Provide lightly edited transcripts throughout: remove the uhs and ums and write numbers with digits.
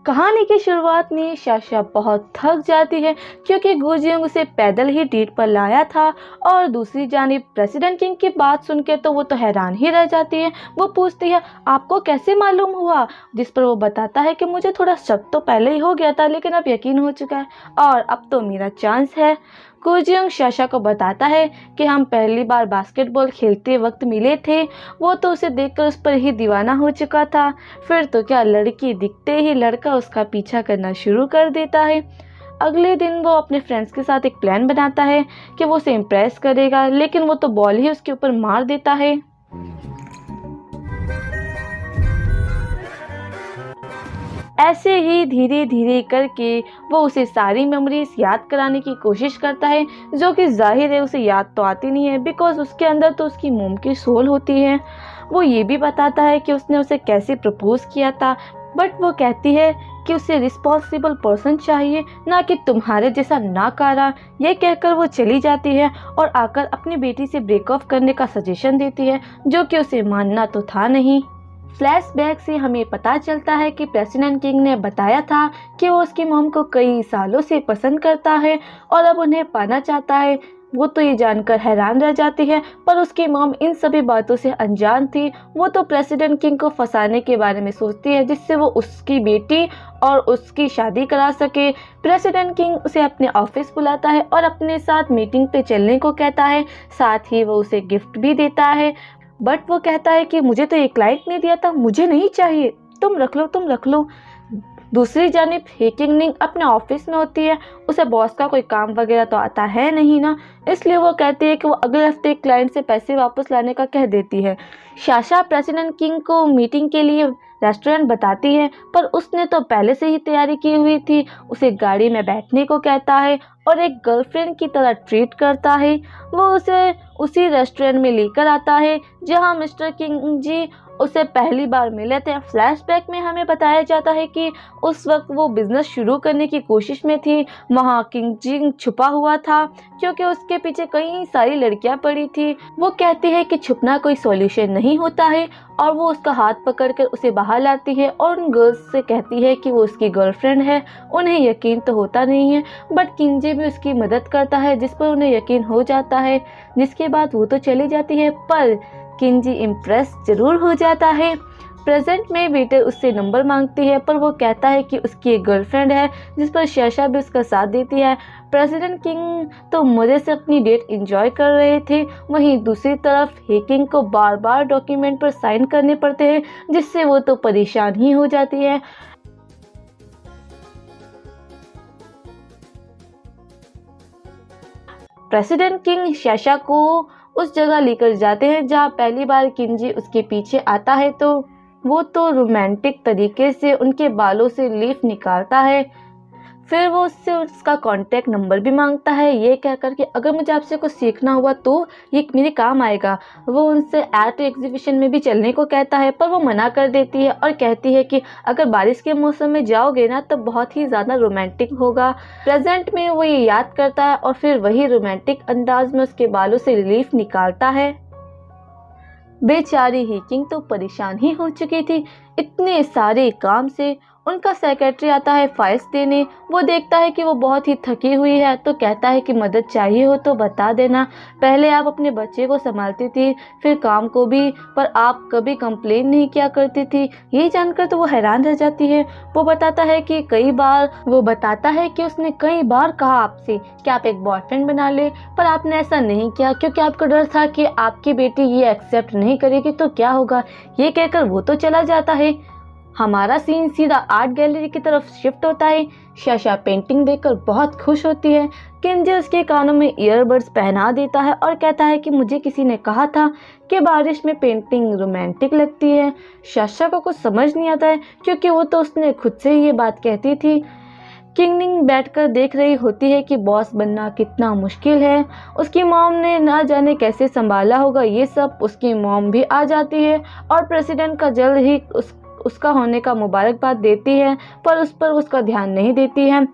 कहानी की शुरुआत में साशा बहुत थक जाती है क्योंकि गुजियोंग उसे पैदल ही डेट पर लाया था। और दूसरी जानिब प्रेसिडेंट किंग की बात सुनकर तो वो तो हैरान ही रह जाती है। वो पूछती है आपको कैसे मालूम हुआ, जिस पर वो बताता है कि मुझे थोड़ा शक तो पहले ही हो गया था लेकिन अब यकीन हो चुका है और अब तो मेरा चांस है। गुजियोंग साशा को बताता है कि हम पहली बार बास्केटबॉल खेलते वक्त मिले थे, वो तो उसे देखकर उस पर ही दीवाना हो चुका था। फिर तो क्या, लड़की दिखते ही लड़का उसका पीछा करना शुरू कर देता है। अगले दिन वो अपने फ्रेंड्स के साथ एक प्लान बनाता है कि वो उसे इम्प्रेस करेगा, लेकिन वो तो बॉल ही उसके ऊपर मार देता है। ऐसे ही धीरे धीरे करके वो उसे सारी मेमोरीज याद कराने की कोशिश करता है, जो कि जाहिर है उसे याद तो आती नहीं है बिकॉज उसके अंदर तो उसकी मोम की सोल होती है। वो ये भी बताता है कि उसने उसे कैसे प्रपोज किया था, बट वो कहती है कि उसे रिस्पॉन्सिबल पर्सन चाहिए, ना कि तुम्हारे जैसा नाकारा। ये कहकर वो चली जाती है और आकर अपनी बेटी से ब्रेक ऑफ करने का सजेशन देती है, जो कि उसे मानना तो था नहीं। फ्लैशबैक से हमें पता चलता है कि प्रेसिडेंट किंग ने बताया था कि वो उसकी मॉम को कई सालों से पसंद करता है और अब उन्हें पाना चाहता है। वो तो ये जानकर हैरान रह जाती है, पर उसकी मॉम इन सभी बातों से अनजान थी। वो तो प्रेसिडेंट किंग को फंसाने के बारे में सोचती है, जिससे वो उसकी बेटी और उसकी शादी करा सके। प्रेसिडेंट किंग उसे अपने ऑफिस बुलाता है और अपने साथ मीटिंग पे चलने को कहता है, साथ ही वो उसे गिफ्ट भी देता है। बट वो कहता है कि मुझे तो ये क्लाइंट ने दिया था, मुझे नहीं चाहिए, तुम रख लो, तुम रख लो। दूसरी जानिब हे किंगनिंग अपने ऑफिस में होती है। उसे बॉस का कोई काम वगैरह तो आता है नहीं ना, इसलिए वो कहती है कि वो अगले हफ्ते क्लाइंट से पैसे वापस लाने का कह देती है। साशा प्रेसिडेंट किंग को मीटिंग के लिए रेस्टोरेंट बताती है, पर उसने तो पहले से ही तैयारी की हुई थी। उसे गाड़ी में बैठने को कहता है और एक गर्लफ्रेंड की तरह ट्रीट करता है। वो उसे उसी रेस्टोरेंट में लेकर आता है जहां मिस्टर किंग जी उसे पहली बार मिले थे। फ्लैशबैक में हमें बताया जाता है कि उस वक्त वो बिजनेस शुरू करने की कोशिश में थी। वहाँ किंग जी छुपा हुआ था क्योंकि उसके पीछे कई सारी लड़कियां पड़ी थी। वो कहती है कि छुपना कोई सॉल्यूशन नहीं होता है और वो उसका हाथ पकड़कर उसे बाहर लाती है और उन गर्ल्स से कहती है कि वो उसकी गर्लफ्रेंड है। उन्हें यकीन तो होता नहीं है, बट किंग जी भी उसकी मदद करता है, जिस पर उन्हें यकीन हो जाता है। जिसके बाद वो तो चली जाती है, पर किंग जी इम्प्रेस जरूर हो जाता है। प्रेजेंट में वेटर उससे नंबर मांगती है, पर वो कहता है कि उसकी एक गर्लफ्रेंड है, जिस पर साशा भी उसका साथ देती है। प्रेसिडेंट किंग तो मजे से अपनी डेट एंजॉय कर रहे थे, वहीं दूसरी तरफ हे किंग को बार बार डॉक्यूमेंट पर साइन करने पड़ते हैं, जिससे वो तो परेशान ही हो जाती है। प्रेसिडेंट किंग साशा को उस जगह लेकर जाते हैं जहाँ पहली बार किंग जी उसके पीछे आता है, तो वो तो रोमांटिक तरीके से उनके बालों से लीफ निकालता है। फिर वो उससे उसका कांटेक्ट नंबर भी मांगता है, ये कहकर कि अगर मुझे आपसे कुछ सीखना हुआ तो ये मेरे काम आएगा। वो उनसे आर्ट एग्जीबिशन में भी चलने को कहता है, पर वो मना कर देती है और कहती है कि अगर बारिश के मौसम में जाओगे ना तो बहुत ही ज़्यादा रोमांटिक होगा। प्रेजेंट में वो ये याद करता है और फिर वही रोमांटिक अंदाज में उसके बालों से रिलीफ निकालता है। बेचारी ही किंग तो परेशान ही हो चुकी थी इतने सारे काम से। उनका सेक्रेटरी आता है फाइल्स देने। वो देखता है कि वो बहुत ही थकी हुई है, तो कहता है कि मदद चाहिए हो तो बता देना। पहले आप अपने बच्चे को संभालती थी, फिर काम को भी, पर आप कभी कंप्लेन नहीं किया करती थी। ये जानकर तो वो हैरान रह जाती है। वो बताता है कि उसने कई बार कहा आपसे कि आप एक बॉयफ्रेंड बना ले, पर आपने ऐसा नहीं किया क्योंकि आपको डर था कि आपकी बेटी ये एक्सेप्ट नहीं करेगी तो क्या होगा। ये कहकर वो तो चला जाता है। हमारा सीन सीधा आर्ट गैलरी की तरफ शिफ्ट होता है। साशा पेंटिंग देखकर बहुत खुश होती है। किंग जी उसके कानों में ईयरबड्स पहना देता है और कहता है कि मुझे किसी ने कहा था कि बारिश में पेंटिंग रोमांटिक लगती है। साशा को कुछ समझ नहीं आता है क्योंकि वो तो उसने खुद से ही ये बात कहती थी। किंगनिंग बैठकर देख रही होती है कि बॉस बनना कितना मुश्किल है। उसकी मॉम ने ना जाने कैसे संभाला होगा ये सब। उसकी मॉम भी आ जाती है और प्रेसिडेंट का जल्द ही उसका होने का मुबारकबाद देती है, पर उस पर उसका ध्यान नहीं देती है।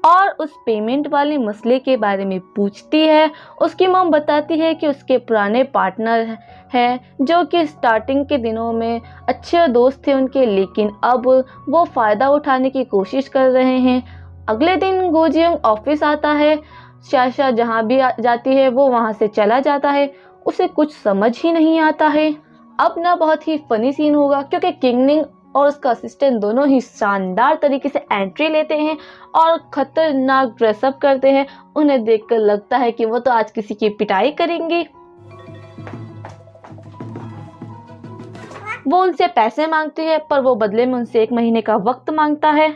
और उस पेमेंट वाले मसले के बारे में पूछती है। उसकी मॉम बताती है कि उसके पुराने पार्टनर हैं जो कि स्टार्टिंग के दिनों में अच्छे दोस्त थे उनके, लेकिन अब वो फ़ायदा उठाने की कोशिश कर रहे हैं। अगले दिन गोजियंग ऑफिस आता है। शाशा जहाँ भी जाती है वो वहाँ से चला जाता है। उसे कुछ समझ ही नहीं आता है। अब ना बहुत ही फनी सीन होगा क्योंकि किंगनिंग और उसका असिस्टेंट दोनों ही शानदार तरीके से एंट्री लेते हैं और खतरनाक ड्रेसअप करते हैं। उन्हें देखकर लगता है कि वो तो आज किसी की पिटाई करेंगे। वो उनसे पैसे मांगती है पर वो बदले में उनसे 1 महीने का वक्त मांगता है।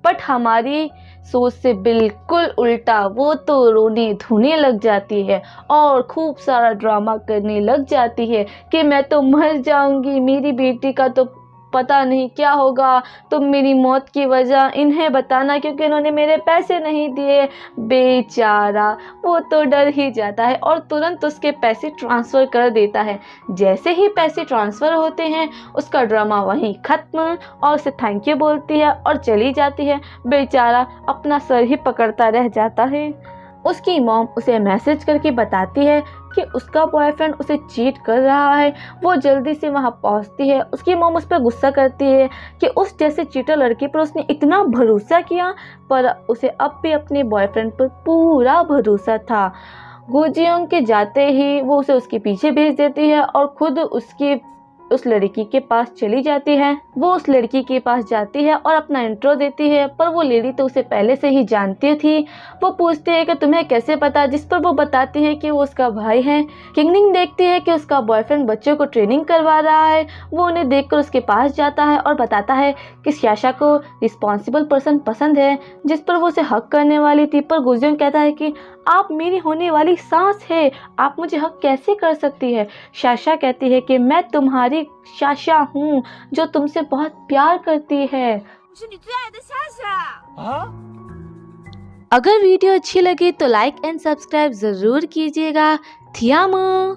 बट हमारी सोच से बिल्कुल उल्टा, वो तो रोने धोने लग जाती है और खूब सारा ड्रामा करने लग जाती है कि मैं तो मर जाऊंगी, मेरी बेटी का तो पता नहीं क्या होगा, तुम मेरी मौत की वजह इन्हें बताना क्योंकि इन्होंने मेरे पैसे नहीं दिए। बेचारा वो तो डर ही जाता है और तुरंत उसके पैसे ट्रांसफ़र कर देता है। जैसे ही पैसे ट्रांसफ़र होते हैं उसका ड्रामा वहीं ख़त्म और उसे थैंक यू बोलती है और चली जाती है। बेचारा अपना सर ही पकड़ता रह जाता है। उसकी मॉम उसे मैसेज करके बताती है कि उसका बॉयफ्रेंड उसे चीट कर रहा है। वो जल्दी से वहाँ पहुँचती है। उसकी मॉम उस पर गुस्सा करती है कि उस जैसे चीटर लड़की पर उसने इतना भरोसा किया, पर उसे अब भी अपने बॉयफ्रेंड पर पूरा भरोसा था। गोजियोंग के जाते ही वो उसे उसके पीछे भेज देती है और खुद उस लड़की के पास चली जाती है। वो उस लड़की के पास जाती है और अपना इंट्रो देती है, पर वो लेडी तो उसे पहले से ही जानती थी। वो पूछती है कि तुम्हें कैसे पता, जिस पर वो बताती है कि वो उसका भाई है। किंगनिंग देखती है कि उसका बॉयफ्रेंड बच्चों को ट्रेनिंग करवा रहा है। वो उन्हें देखकर उसके पास जाता है और बताता है कि शाशा को रिस्पॉन्सिबल पर्सन पसंद है जिस पर वो उसे हक करने वाली थी। पर गोजियोंग कहता है कि आप मेरी होने वाली सास है, आप मुझे हक कैसे कर सकती है। शाशा कहती है कि मैं तुम्हारी शाशा हूँ जो तुमसे बहुत प्यार करती है। अगर वीडियो अच्छी लगी तो लाइक एंड सब्सक्राइब ज़रूर कीजिएगा। थियामो।